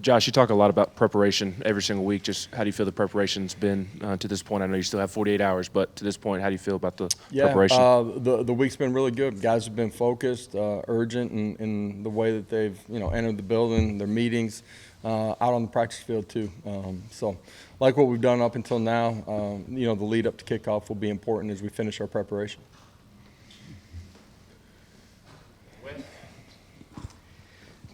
Josh, you talk a lot about preparation every single week. Just how do you feel the preparation's been to this point? I know you still have 48 hours, but to this point, how do you feel about the preparation? The week's been really good. Guys have been focused, urgent in the way that they've entered the building, their meetings, out on the practice field too. So, like what we've done up until now, the lead up to kickoff will be important as we finish our preparation.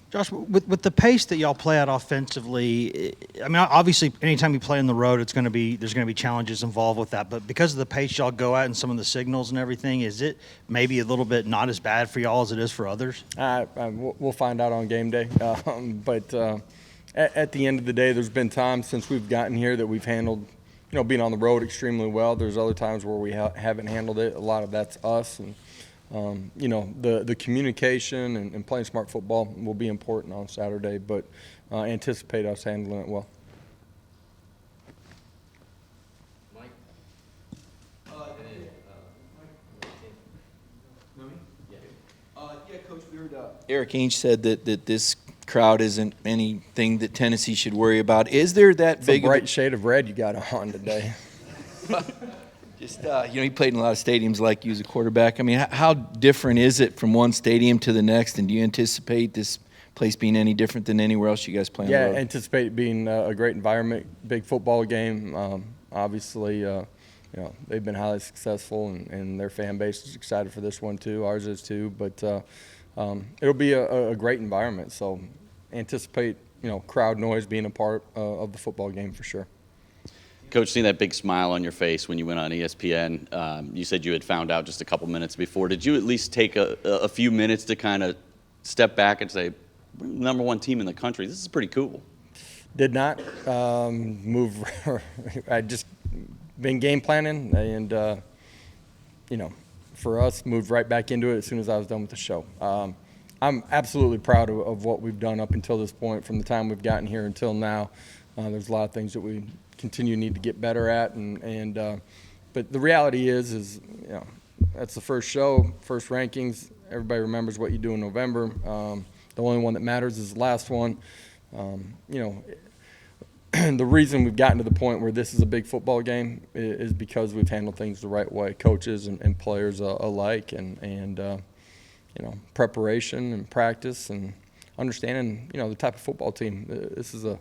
Josh, with the pace that y'all play at offensively, I mean, obviously, anytime you play on the road, there's going to be challenges involved with that. But because of the pace y'all go at and some of the signals and everything, is it maybe a little bit not as bad for y'all as it is for others? We'll find out on game day. But at the end of the day, there's been times since we've gotten here that we've handled, being on the road extremely well. There's other times where we haven't handled it. A lot of that's us. And the communication and playing smart football will be important on Saturday, but anticipate us handling it well. Mike? Coach, we heard Eric Ainge said that this crowd isn't anything that Tennessee should worry about. Is there that big a bright shade of red you got on today? Just, he played in a lot of stadiums like you as a quarterback. I mean, how different is it from one stadium to the next, and do you anticipate this place being any different than anywhere else you guys play on the road? Yeah, anticipate it being a great environment, big football game. Obviously, they've been highly successful, and their fan base is excited for this one too. Ours is too, but it'll be a great environment. So anticipate, crowd noise being a part of the football game for sure. Coach, seeing that big smile on your face when you went on ESPN, you said you had found out just a couple minutes before. Did you at least take a few minutes to kind of step back and say, we're the #1 team in the country, this is pretty cool? Did not move. I just been game planning, and, for us, moved right back into it as soon as I was done with the show. I'm absolutely proud of what we've done up until this point, from the time we've gotten here until now. There's a lot of things that we need to get better at, but the reality is that's the first show, first rankings. Everybody remembers what you do in November. The only one that matters is the last one. The reason we've gotten to the point where this is a big football game is because we've handled things the right way, coaches and players alike, and preparation and practice and understanding the type of football team. This is a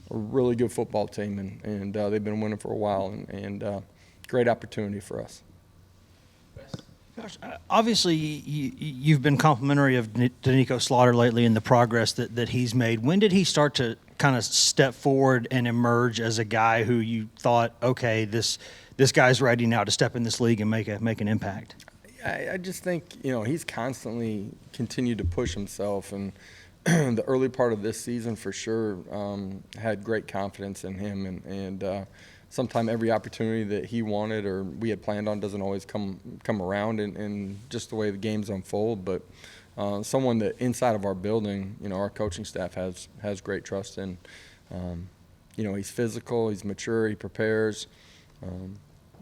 really good football team, and they've been winning for a while, and great opportunity for us. Gosh, obviously, you've been complimentary of Danico Slaughter lately in the progress that he's made. When did he start to kind of step forward and emerge as a guy who you thought, okay, this guy's ready now to step in this league and make an impact? I just think he's constantly continued to push himself, and the early part of this season for sure had great confidence in him, and sometimes every opportunity that he wanted or we had planned on doesn't always come around in just the way the games unfold. But someone that inside of our building, our coaching staff has great trust in. He's physical, he's mature, he prepares.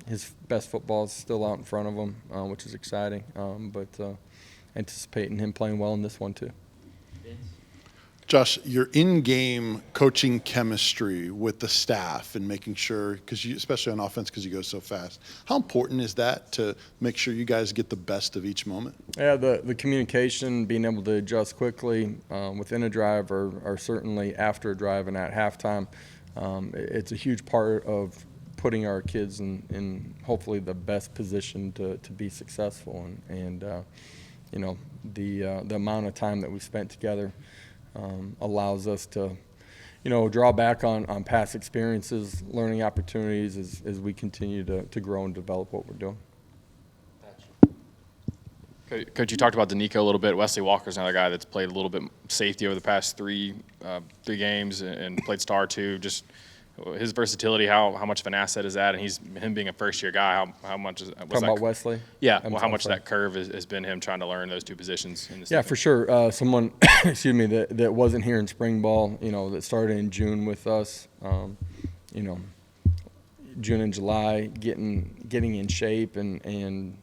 His best football is still out in front of him, which is exciting. But anticipating him playing well in this one too. Josh, your in-game coaching chemistry with the staff and making sure, especially on offense, because you go so fast, how important is that to make sure you guys get the best of each moment? Yeah, the communication, being able to adjust quickly within a drive or certainly after a drive and at halftime, it's a huge part of putting our kids in hopefully the best position to be successful. And the amount of time that we spent together allows us to, draw back on past experiences, learning opportunities as we continue to grow and develop what we're doing. Coach, you talked about Danico a little bit. Wesley Walker's another guy that's played a little bit safety over the past three games and played star too. Just his versatility, how much of an asset is that? And him being a first-year guy, how much is that? Talking about Wesley? Yeah, how much of that curve has been him trying to learn those two positions in this Yeah, season? for sure. Someone, that wasn't here in spring ball, that started in June with us, June and July, getting in shape and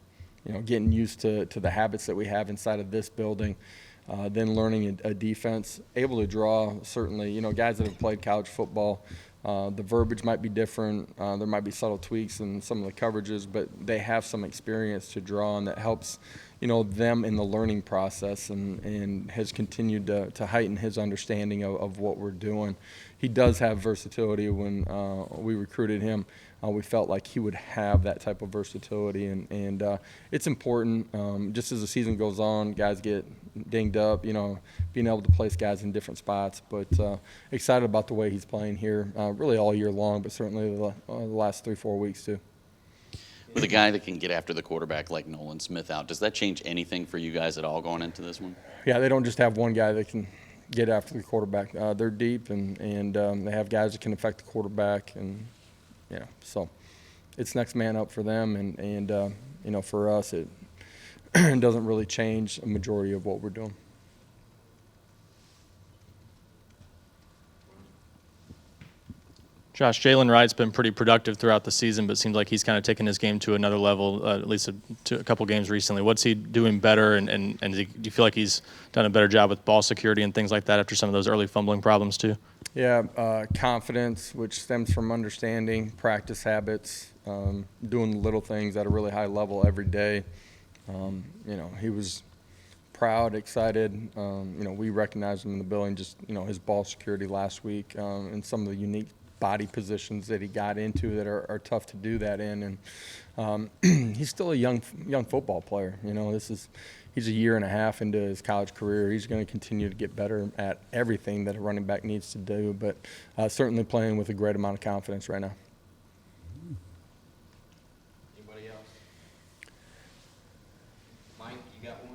getting used to the habits that we have inside of this building. then learning a defense, able to draw. Certainly, guys that have played college football, the verbiage might be different. There might be subtle tweaks in some of the coverages, but they have some experience to draw, and that helps, them in the learning process, and has continued to heighten his understanding of what we're doing. He does have versatility. When we recruited him, we felt like he would have that type of versatility, and it's important. Just as the season goes on, guys get dinged up, being able to place guys in different spots. But excited about the way he's playing here, really all year long, but certainly the last 3-4 weeks too. With a guy that can get after the quarterback like Nolan Smith out, does that change anything for you guys at all going into this one? Yeah, they don't just have one guy that can get after the quarterback. They're deep, and they have guys that can affect the quarterback, and so it's next man up for them, and for us it doesn't really change a majority of what we're doing. Josh, Jalen Wright's been pretty productive throughout the season, but it seems like he's kind of taken his game to another level, at least a couple games recently. What's he doing better, and do you feel like he's done a better job with ball security and things like that after some of those early fumbling problems too? Yeah, confidence, which stems from understanding, practice habits, doing little things at a really high level every day. He was proud, excited. We recognized him in the building, just, his ball security last week, and some of the unique body positions that he got into that are tough to do that in. And he's still a young football player. He's a year and a half into his college career. He's going to continue to get better at everything that a running back needs to do, but certainly playing with a great amount of confidence right now. Anybody else? Mike, you got one?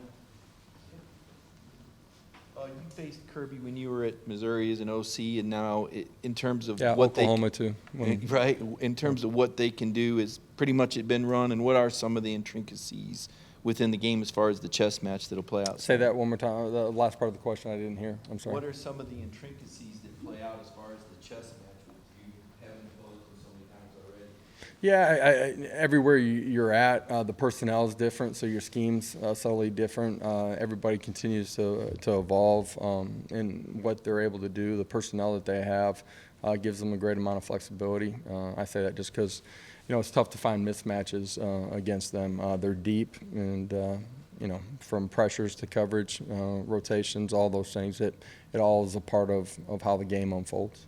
You faced Kirby when you were at Missouri as an OC, and now in terms of what Oklahoma too. Right, in terms of what they can do, is pretty much it been run, and what are some of the intricacies within the game as far as the chess match that'll play out? Say that one more time. The last part of the question I didn't hear. I'm sorry. What are some of the intricacies that play out as far as the chess match with you having closed them so many times already? Yeah, everywhere you're at, the personnel is different, so your scheme's subtly different. Everybody continues to evolve in what they're able to do. The personnel that they have gives them a great amount of flexibility. I say that just because, it's tough to find mismatches against them. They're deep, and, from pressures to coverage, rotations, all those things, it all is a part of how the game unfolds.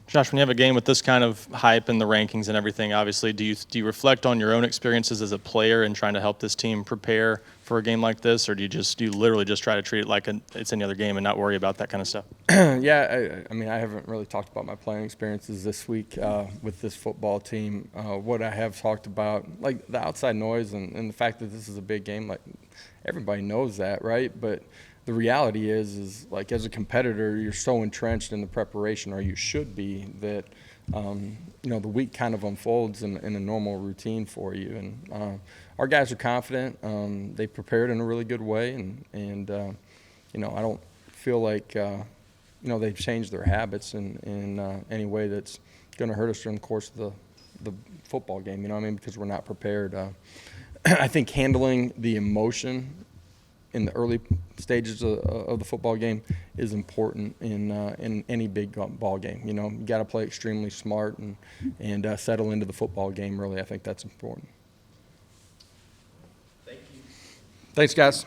Josh, when you have a game with this kind of hype in the rankings and everything, obviously, do you reflect on your own experiences as a player and trying to help this team prepare for a game like this, or do you literally just try to treat it like it's any other game and not worry about that kind of stuff? Yeah, I haven't really talked about my playing experiences this week with this football team. What I have talked about, like the outside noise and the fact that this is a big game, like everybody knows that, right? But the reality is like as a competitor, you're so entrenched in the preparation, or you should be, that the week kind of unfolds in a normal routine for you. And our guys are confident. They prepared in a really good way, and I don't feel like they've changed their habits in any way that's going to hurt us during the course of the football game. Because we're not prepared. I think handling the emotion in the early stages of the football game is important in any big ball game. You got to play extremely smart and settle into the football game. Really, I think that's important. Thank you. Thanks, guys.